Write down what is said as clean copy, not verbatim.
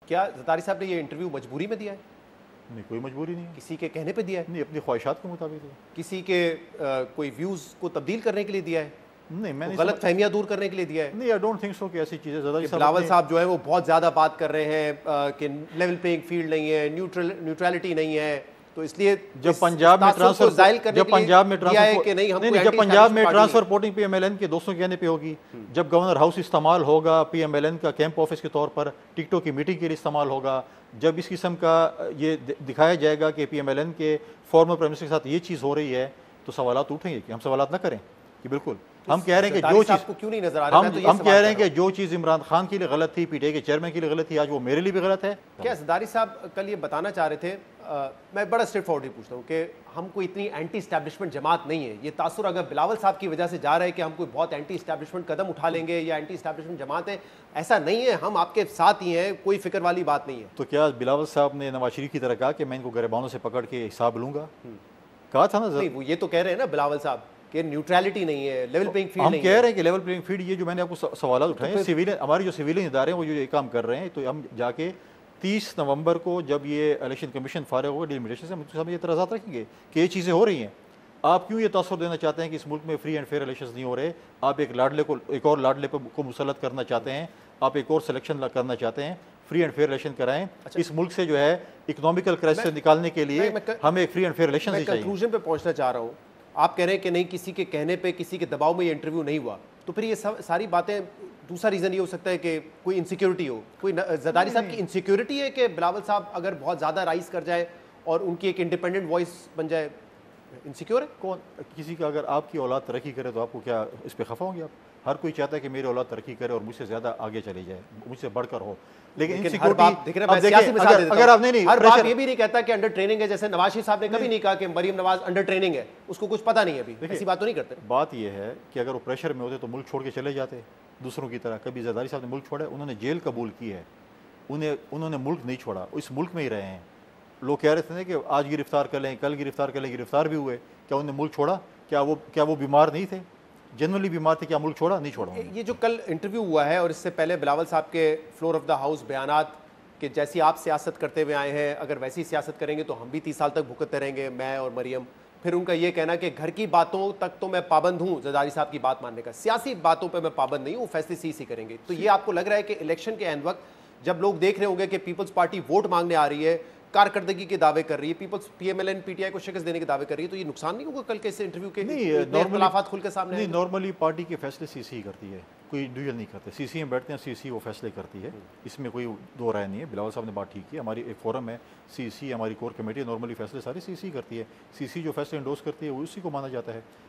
क्या ज़रदारी साहब ने ये इंटरव्यू मजबूरी में दिया है? नहीं, कोई मजबूरी नहीं है। किसी के कहने पे दिया है? नहीं, अपनी ख्वाहिशात के मुताबिक है। किसी के कोई व्यूज़ को तब्दील करने के लिए दिया है? नहीं, मैं नहीं गलत फहमियाँ दूर करने के लिए दिया है? नहीं, आई डोंट थिंक सो कि ऐसी चीज़ें ज़्यादा बिलावल साहब जो है वो बहुत ज़्यादा बात कर रहे हैं कि लेवल प्लेइंग फील्ड नहीं है, न्यूट्रलिटी नहीं है, तो इसलिए जब पंजाब में ट्रांसफर रिपोर्टिंग पीएमएलएन के दोस्तों के कहने पे होगी, जब गवर्नर हाउस इस्तेमाल होगा, पीएमएलएन का कैंप ऑफिस के तौर पर टिकटों की मीटिंग के लिए इस्तेमाल होगा, जब इस किस्म का ये दिखाया जाएगा कि पीएमएलएन के फॉर्मर प्राइम मिनिस्टर के साथ ये चीज़ हो रही है, तो सवालात उठेंगे कि हम सवालात ना करें कि बिल्कुल हम कह रहे हैं कि जो चीज़ को क्यों नहीं नजर आ रहा है, हम कह रहे हैं कि जो चीज़ इमरान खान के लिए गलत थी, पीटीआई के चेयरमैन के लिए गलत थी, आज वो मेरे लिए भी गलत है। क्या ज़रदारी साहब कल ये बताना चाह रहे थे, मैं बड़ा स्ट्रेट फॉरवर्ड ही पूछता हूँ कि हम कोई इतनी एंटी इस्टेब्लिशमेंट जमात नहीं है, ये तासुर अगर बिलावल साहब की वजह से जा रहा है कि हम कोई बहुत एंटी इस्टेब्लिशमेंट कदम उठा लेंगे या एंटी इस्टेब्लिशमेंट जमात है, ऐसा नहीं है, हम आपके साथ ही हैं, कोई फिक्र वाली बात नहीं है। तो क्या बिलावल साहब ने नवाज शरीफ की तरह कहा कि मैं इनको गिरबानों से पकड़ के हिसाब लूंगा? कहा था ना। नहीं, वो ये तो कह रहे हैं ना बिलावल साहब कि न्यूट्रलिटी नहीं है, लेवल प्लेइंग फील्ड नहीं है। हम कह रहे हैं कि लेवल प्लेइंग फील्ड, ये जो मैंने आपको सवाल उठाए हैं, सिविलियन हमारे जो सिविलियन इदारे हैं वो जो ये काम कर रहे हैं, तो हम जाके 30 नवंबर को जब ये इलेक्शन कमीशन फारिग होगा डिलिमिटेशन से, हम ये एतराज़ात रखेंगे कि ये चीज़ें हो रही हैं। आप क्यों ये तासुर देना चाहते हैं कि इस मुल्क में फ्री एंड फेयर इलेक्शन नहीं हो रहे? आप एक और लाडले को मुसलत करना चाहते हैं, आप एक और सिलेक्शन करना चाहते हैं, फ्री एंड फेयर इलेक्शन कराएं। अच्छा, इस मुल्क से जो है इकोनॉमिकल क्राइसिस से निकालने के लिए हमें एक फ्री एंड फेयर इलेक्शन चाहिए। कंक्लूजन पे पहुंचना चाह रहा हूँ, आप कह रहे हैं कि नहीं, किसी के कहने पे, किसी के दबाव में ये इंटरव्यू नहीं हुआ, तो फिर ये सारी बातें, दूसरा रीज़न ये हो सकता है कि कोई इनसिक्योरिटी हो, कोई ज़रदारी साहब की इनसिक्योरिटी है कि बिलावल साहब अगर बहुत ज़्यादा राइज कर जाए और उनकी एक इंडिपेंडेंट वॉइस बन जाए, इनसिक्योर है? कौन किसी का अगर आपकी औलाद तरक्की करे तो आपको क्या इस पर खफा होंगे आप? हर कोई चाहता है कि मेरी औलाद तरक्की करे और मुझसे ज़्यादा आगे चली जाए, मुझसे बढ़कर हो, लेकिन हर बात ये भी नहीं कहता कि अंडर ट्रेनिंग है, जैसे नवाज शरीफ साहब ने कभी नहीं कहा कि मरीम नवाज अंडर ट्रेनिंग है, उसको कुछ पता नहीं है अभी, ऐसी बात तो नहीं करते। बात ये है कि अगर वो प्रेशर में होते तो मुल्क छोड़ के चले जाते दूसरों की तरह। कभी ज़रदारी साहब ने मुल्क छोड़ा, उन्होंने जेल कबूल की है, उन्होंने मुल्क नहीं छोड़ा, इस मुल्क में ही रहे हैं। लोग कह रहे थे ना कि आज गिरफ्तार कर लें, कल गिरफ्तार कर लें, गिरफ्तार भी हुए, क्या उन्होंने मुल्क छोड़ा? क्या वो बीमार नहीं थे, जनरली बीमार थे? क्या मुल्क छोड़ा? नहीं छोड़ा। ये जो कल इंटरव्यू हुआ है और इससे पहले बिलावल साहब के फ्लोर ऑफ द हाउस बयानात कि जैसी आप सियासत करते हुए आए हैं, अगर वैसी सियासत करेंगे तो हम भी 30 साल तक भुगतते रहेंगे, मैं और मरियम। फिर उनका ये कहना कि घर की बातों तक तो मैं पाबंद हूँ, ज़रदारी साहब की बात मानने का, सियासी बातों पर मैं पाबंद नहीं हूँ, फैसले सीसी करेंगे। तो ये आपको लग रहा है कि इलेक्शन के एंड वक्त जब लोग देख रहे होंगे कि पीपल्स पार्टी वोट मांगने आ रही है, कारकर्दगी के दावे कर रही है, पीपल्स पीएमएलएन पीटीआई को शिकस्त देने के दावे कर रही है, तो ये नुकसान नहीं होगा कल के इस इंटरव्यू के? नहीं, खुल के सामने नहीं, नॉर्मली पार्टी के फैसले सीसी करती है, कोई डिवीजन नहीं करते। सीसी में बैठते हैं, सीसी वो फैसले करती है, इसमें कोई दो राय नहीं है। बिलावल साहब ने बात ठीक की, हमारी एक फोरम है सीसी, हमारी कोर कमेटी, नॉर्मली फैसले सारे सीसी करती है। सीसी जो फैसले इंडोर्स करती है वो उसी को माना जाता है।